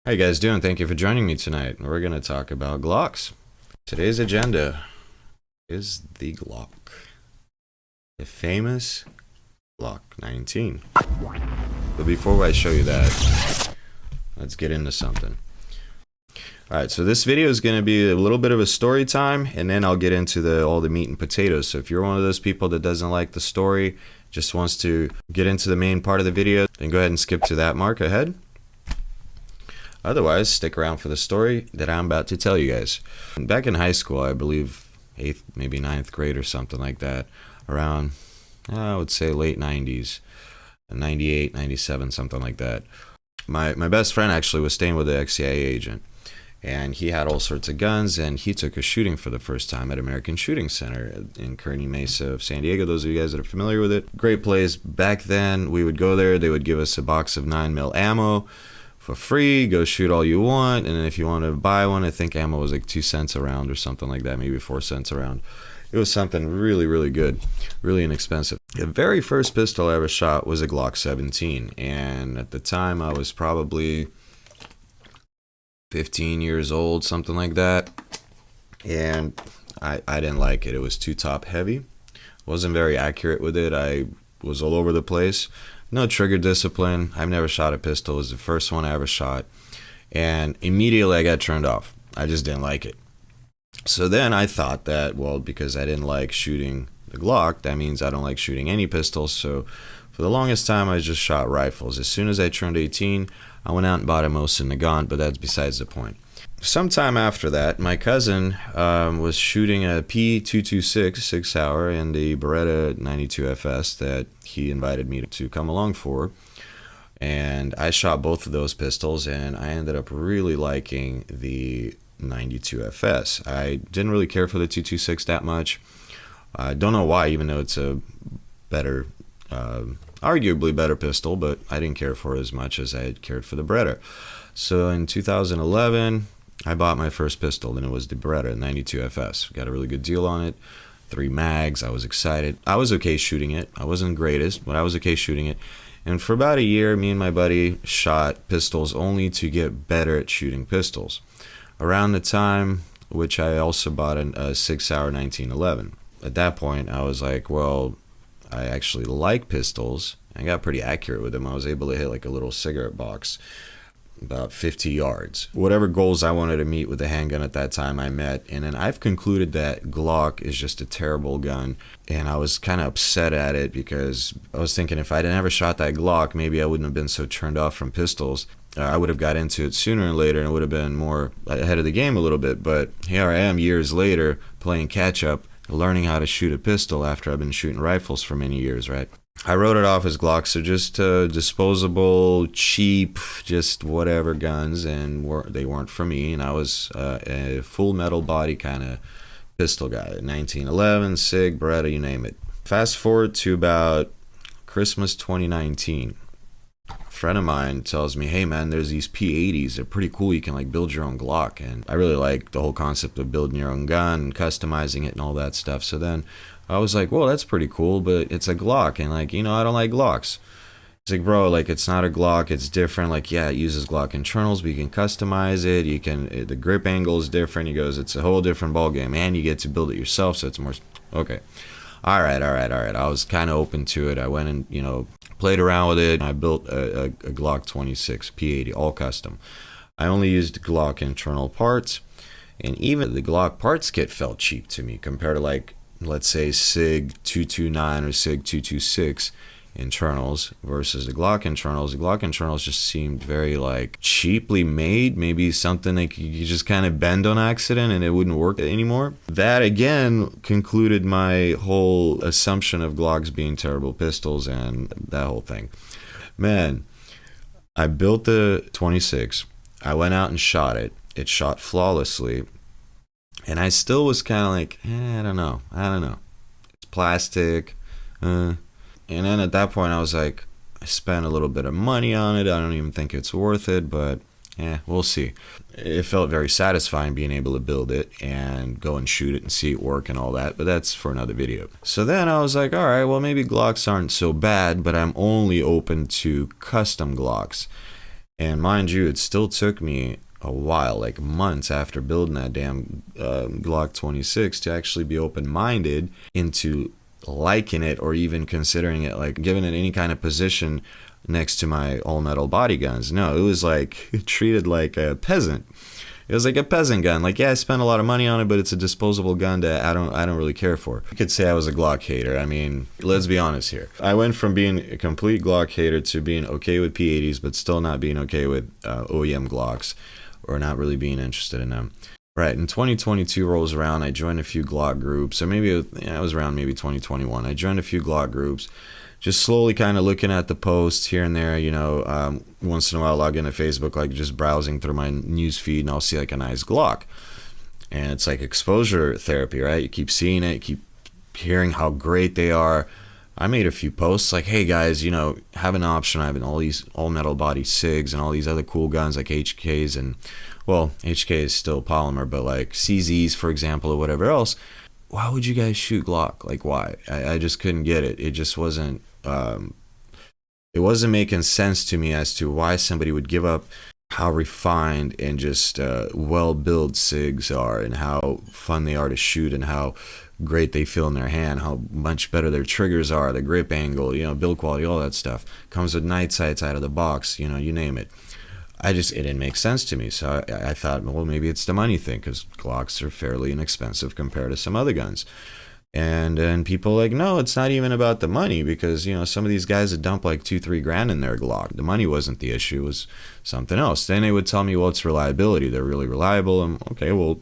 How you guys doing? Thank you for joining me tonight. We're going to talk about Glocks. Today's agenda is the Glock. The famous Glock 19. But before I show you that, let's get into something. Alright, so this video is going to be a little bit of a story time, and then I'll get into all the meat and potatoes. So if you're one of those people that doesn't like the story, just wants to get into the main part of the video, then go ahead and skip to that mark ahead. Otherwise, stick around for the story that I'm about to tell you guys. Back in high school, I believe 8th, maybe 9th grade or something like that, around, I would say late 90s, 98, 97, something like that. My best friend actually was staying with an ex-CIA agent, and he had all sorts of guns, and he took a shooting for the first time at American Shooting Center in Kearny Mesa of San Diego. Those of you guys that are familiar with it, great place. Back then, we would go there, they would give us a box of 9mm ammo for free, go shoot all you want, and then if you want to buy one, I think ammo was like 2 cents a round or something like that, maybe 4 cents a round. It was something really, really good, really inexpensive. The very first pistol I ever shot was a Glock 17, and at the time I was probably 15 years old, something like that, and I didn't like it. It was too top heavy, wasn't very accurate with it. I was all over the place. No trigger discipline. I've never shot a pistol. It was the first one I ever shot. And immediately I got turned off. I just didn't like it. So then I thought that, well, because I didn't like shooting the Glock, that means I don't like shooting any pistols. So for the longest time, I just shot rifles. As soon as I turned 18, I went out and bought a Mosin Nagant, but that's besides the point. Sometime after that, my cousin was shooting a P226 6-hour and the Beretta 92 FS that he invited me to come along for. And I shot both of those pistols, and I ended up really liking the 92 FS. I didn't really care for the 226 that much. I don't know why, even though it's a better, arguably better pistol, but I didn't care for it as much as I had cared for the Beretta. So in 2011, I bought my first pistol, and it was the Beretta 92 FS. Got a really good deal on it. 3 mags. I was excited. I was okay shooting it. I wasn't the greatest, but I was okay shooting it. And for about a year, me and my buddy shot pistols only to get better at shooting pistols. Around the time which I also bought a 6-hour 1911. At that point, I was like, well, I actually like pistols. I got pretty accurate with them. I was able to hit like a little cigarette box about 50 yards. Whatever goals I wanted to meet with the handgun at that time, I met. And then I've concluded that Glock is just a terrible gun. And I was kind of upset at it because I was thinking if I'd never shot that Glock, maybe I wouldn't have been so turned off from pistols. I would have got into it sooner or later, and it would have been more ahead of the game a little bit. But here I am years later playing catch up, learning how to shoot a pistol after I've been shooting rifles for many years, right? I wrote it off as Glocks, so just disposable, cheap, just whatever guns, and they weren't for me. And I was a full metal body kind of pistol guy. 1911, SIG, Beretta, you name it. Fast forward to about Christmas 2019. A friend of mine tells me, hey man, there's these P80s. They're pretty cool. You can like build your own Glock. And I really like the whole concept of building your own gun and customizing it and all that stuff. So then I was like, well, that's pretty cool, but it's a Glock, and like, I don't like Glocks. It's like, bro, like, it's not a Glock, it's different. Like, yeah, it uses Glock internals, but you can customize it. The grip angle is different. He goes, it's a whole different ballgame, and you get to build it yourself, so it's more, okay. All right. I was kind of open to it. I went and, played around with it. I built a Glock 26 P80, all custom. I only used Glock internal parts, and even the Glock parts kit felt cheap to me compared to like, let's say SIG 229 or SIG 226 internals versus the Glock internals. The Glock internals just seemed very like cheaply made, maybe something like you just kind of bend on accident and it wouldn't work anymore. That again concluded my whole assumption of Glocks being terrible pistols and that whole thing. Man, I built the 26. I went out and shot it. It shot flawlessly. And I still was kind of like, I don't know. It's plastic. And then at that point, I was like, I spent a little bit of money on it. I don't even think it's worth it, but we'll see. It felt very satisfying being able to build it and go and shoot it and see it work and all that, but that's for another video. So then I was like, all right, well, maybe Glocks aren't so bad, but I'm only open to custom Glocks. And mind you, it still took me a while, like months after building that damn Glock 26, to actually be open-minded into liking it or even considering it, like giving it any kind of position next to my all-metal body guns. No, it was like treated like a peasant. It was like a peasant gun. Like, yeah, I spent a lot of money on it, but it's a disposable gun that I don't really care for. You could say I was a Glock hater. I mean, let's be honest here. I went from being a complete Glock hater to being okay with P80s, but still not being okay with OEM Glocks, or not really being interested in them. Right, in 2022 rolls around, I joined a few Glock groups, or maybe it was around maybe 2021. I joined a few Glock groups, just slowly kind of looking at the posts here and there, you know. Once in a while log into Facebook, like just browsing through my news feed, and I'll see like a nice Glock. And it's like exposure therapy, right? You keep seeing it, you keep hearing how great they are. I made a few posts like, hey guys, you know, have an option. I have all these all metal body SIGs and all these other cool guns like HKs, and well, HK is still polymer, but like CZs, for example, or whatever else. Why would you guys shoot Glock? Like, why? I just couldn't get it. It just wasn't, it wasn't making sense to me as to why somebody would give up how refined and just well-built SIGs are, and how fun they are to shoot, and how great they feel in their hand, how much better their triggers are, the grip angle, you know, build quality, all that stuff. Comes with night sights out of the box, you know, you name it. It didn't make sense to me. So I thought, well, maybe it's the money thing, because Glocks are fairly inexpensive compared to some other guns. And people like, no, it's not even about the money, because, you know, some of these guys would dump like $2-3 grand in their Glock. The money wasn't the issue, it was something else. Then they would tell me, well, it's reliability. They're really reliable. And okay, well,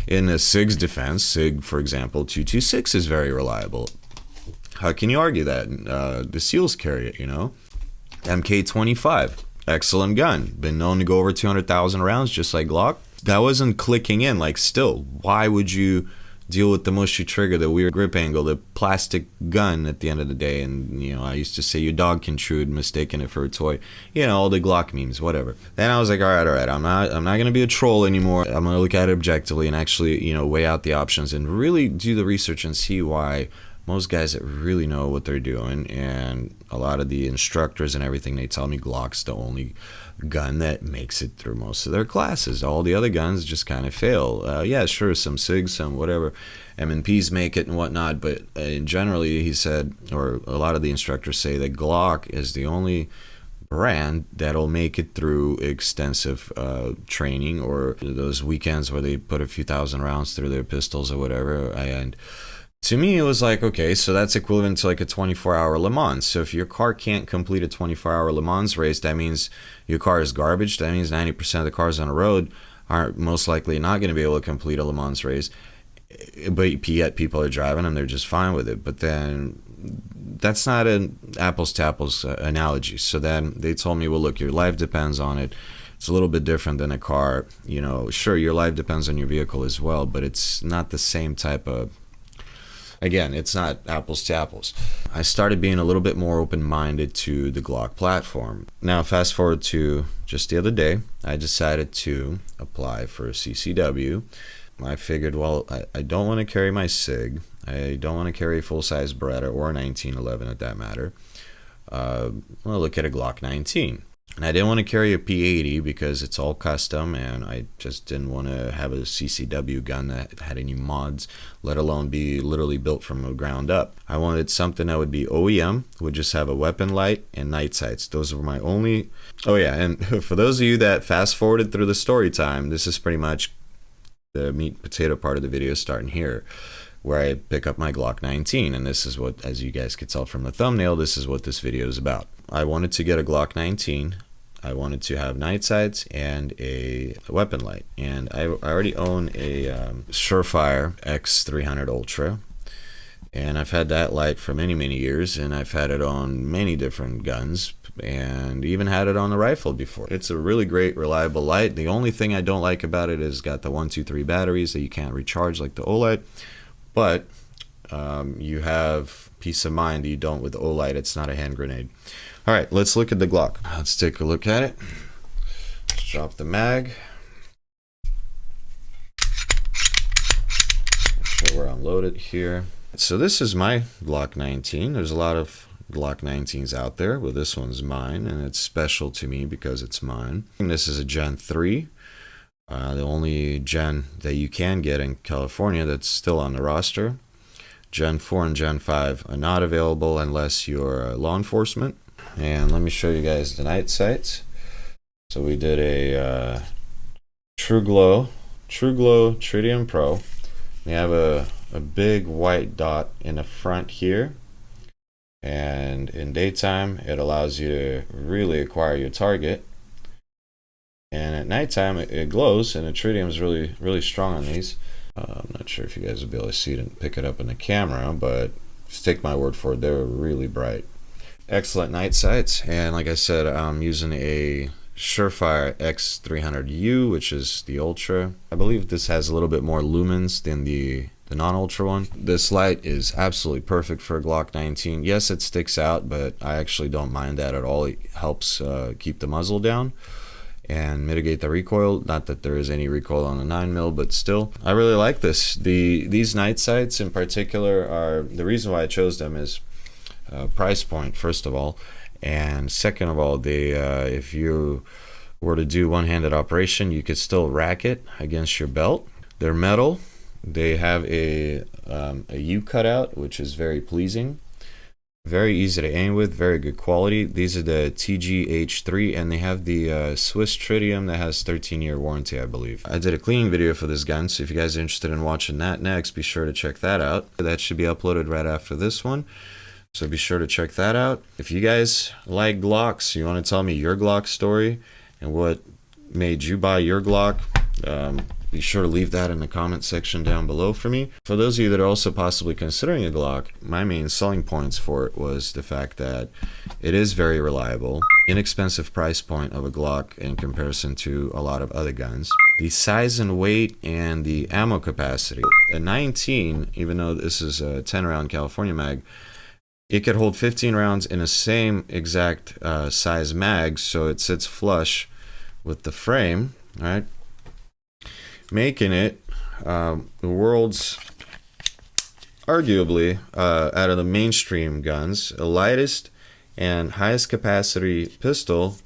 in a SIG's defense, SIG, for example, 226 is very reliable. How can you argue that? The SEALs carry it, you know. MK25. Excellent gun. Been known to go over 200,000 rounds, just like Glock. That wasn't clicking in. Like, still, why would you deal with the mushy trigger, the weird grip angle, the plastic gun at the end of the day? And, you know, I used to say your dog can chew, mistaking it for a toy. You know, all the Glock memes, whatever. Then I was like, all right. I'm not going to be a troll anymore. I'm going to look at it objectively and actually, you know, weigh out the options and really do the research and see why most guys that really know what they're doing, and a lot of the instructors and everything, they tell me Glock's the only gun that makes it through most of their classes. All the other guns just kind of fail. Yeah, sure, some SIGs, some whatever, M&Ps make it and whatnot, but generally, he said, or a lot of the instructors say, that Glock is the only brand that'll make it through extensive training, or those weekends where they put a few thousand rounds through their pistols or whatever. And to me, it was like, okay, so that's equivalent to like a 24-hour Le Mans. So if your car can't complete a 24-hour Le Mans race, that means your car is garbage. That means 90% of the cars on the road are most likely not going to be able to complete a Le Mans race. But yet people are driving them, they're just fine with it. But then that's not an apples to apples analogy. So then they told me, well, look, your life depends on it. It's a little bit different than a car. You know, sure, your life depends on your vehicle as well, but it's not the same type of... Again, it's not apples to apples. I started being a little bit more open-minded to the Glock platform. Now, fast forward to just the other day, I decided to apply for a CCW. I figured, well, I don't want to carry my SIG. I don't want to carry a full-size Beretta or a 1911 at that matter. I'll look at a Glock 19. And I didn't want to carry a P80 because it's all custom, and I just didn't want to have a CCW gun that had any mods, let alone be literally built from the ground up. I wanted something that would be OEM, would just have a weapon light and night sights. Those were my only... Oh yeah, and for those of you that fast forwarded through the story time, this is pretty much the meat and potato part of the video starting here, where I pick up my Glock 19, and this is what, as you guys could tell from the thumbnail, this is what this video is about. I wanted to get a Glock 19. I wanted to have night sights and a weapon light, and I already own a Surefire X300 Ultra, and I've had that light for many years, and I've had it on many different guns, and even had it on the rifle before. It's a really great, reliable light. The only thing I don't like about it is got the 1, 2, 3 batteries that you can't recharge like the Olight, but you have peace of mind that you don't with the Olight. It's not a hand grenade. All right, let's look at the Glock. Let's take a look at it. Let's drop the mag. Make sure we're unloaded here. So this is my Glock 19. There's a lot of Glock 19s out there. Well, this one's mine, and it's special to me because it's mine. And this is a Gen 3, the only Gen that you can get in California that's still on the roster. Gen 4 and Gen 5 are not available unless you're law enforcement. And let me show you guys the night sights. So we did a True Glow Tritium Pro. We have a big white dot in the front here, and in daytime it allows you to really acquire your target, and at nighttime it glows, and the tritium is really strong on these. I'm not sure if you guys will be able to see it and pick it up in the camera, but just take my word for it, they're really bright. Excellent night sights, and like I said, I'm using a Surefire X300U, which is the Ultra. I believe this has a little bit more lumens than the non-Ultra one. This light is absolutely perfect for a Glock 19. Yes, it sticks out, but I actually don't mind that at all. It helps keep the muzzle down and mitigate the recoil. Not that there is any recoil on the 9mm, but still, I really like this. These night sights in particular are, the reason why I chose them is price point, first of all, and second of all, they if you were to do one-handed operation, you could still rack it against your belt. They're metal. They have a U cutout, which is very pleasing. Very easy to aim with, very good quality. These are the TGH3, and they have the Swiss Tritium that has 13-year warranty, I believe. I did a cleaning video for this gun, so if you guys are interested in watching that next, be sure to check that out. That should be uploaded right after this one, so be sure to check that out. If you guys like Glocks, you want to tell me your Glock story and what made you buy your Glock, be sure to leave that in the comment section down below for me. For those of you that are also possibly considering a Glock, my main selling points for it was the fact that it is very reliable, inexpensive price point of a Glock in comparison to a lot of other guns, the size and weight, and the ammo capacity. A 19, even though this is a 10 round California mag, it could hold 15 rounds in the same exact size mag, so it sits flush with the frame, right? Making it the world's, arguably, out of the mainstream guns, the lightest and highest capacity pistol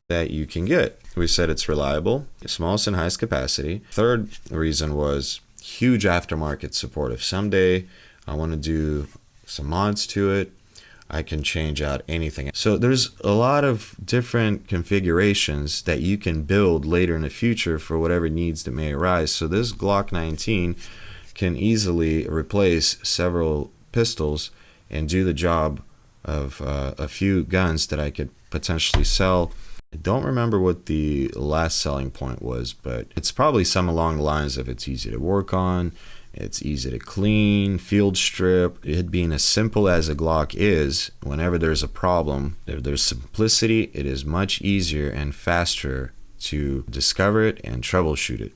that you can get. We said it's reliable, smallest and highest capacity. Third reason was huge aftermarket support. If someday I want to do some mods to it, I can change out anything. So there's a lot of different configurations that you can build later in the future for whatever needs that may arise. So this Glock 19 can easily replace several pistols and do the job of a few guns that I could potentially sell. I don't remember what the last selling point was, but it's probably some along the lines of it's easy to work on, it's easy to clean, field strip. It being as simple as a Glock is, whenever there's a problem, if there's simplicity, it is much easier and faster to discover it and troubleshoot it.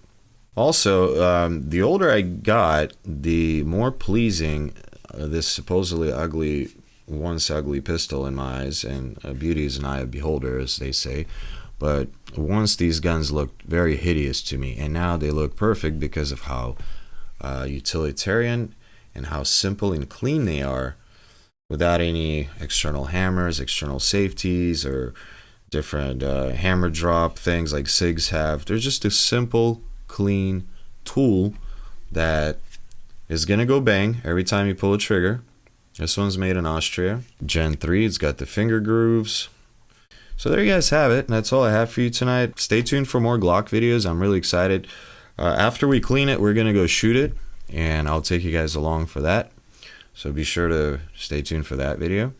Also, the older I got, the more pleasing this supposedly ugly, once ugly pistol in my eyes, and beauty is an eye of beholder, as they say. But once these guns looked very hideous to me, and now they look perfect because of how utilitarian and how simple and clean they are, without any external hammers, external safeties, or different hammer drop things like SIGs have. They're just a simple, clean tool that is gonna go bang every time you pull a trigger. This one's made in Austria. Gen 3, it's got the finger grooves. So there you guys have it. That's all I have for you tonight. Stay tuned for more Glock videos. I'm really excited. After we clean it, we're gonna go shoot it, and I'll take you guys along for that. So be sure to stay tuned for that video.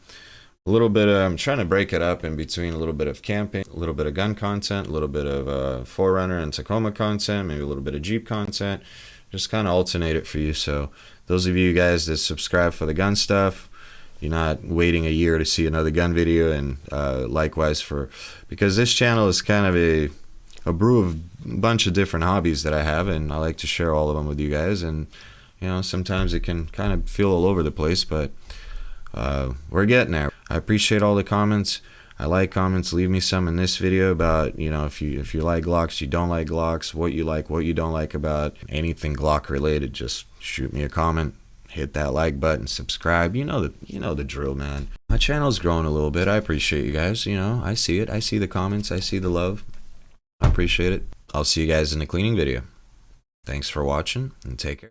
A little bit I'm trying to break it up in between a little bit of camping, a little bit of gun content, a little bit of Forerunner and Tacoma content, maybe a little bit of Jeep content. Just kind of alternate it for you. So those of you guys that subscribe for the gun stuff, you're not waiting a year to see another gun video, and likewise because this channel is kind of a brew of a bunch of different hobbies that I have, and I like to share all of them with you guys. And you know, sometimes it can kind of feel all over the place, but we're getting there. I appreciate all the comments. I like comments. Leave me some in this video about, you know, if you like Glocks, you don't like Glocks, what you like, what you don't like about anything Glock related. Just shoot me a comment. hit that like button, subscribe. You know the drill, man. My channel's growing a little bit. I appreciate you guys. I see it. I see the comments. I see the love. I appreciate it. I'll see you guys in the cleaning video. Thanks for watching, and take care.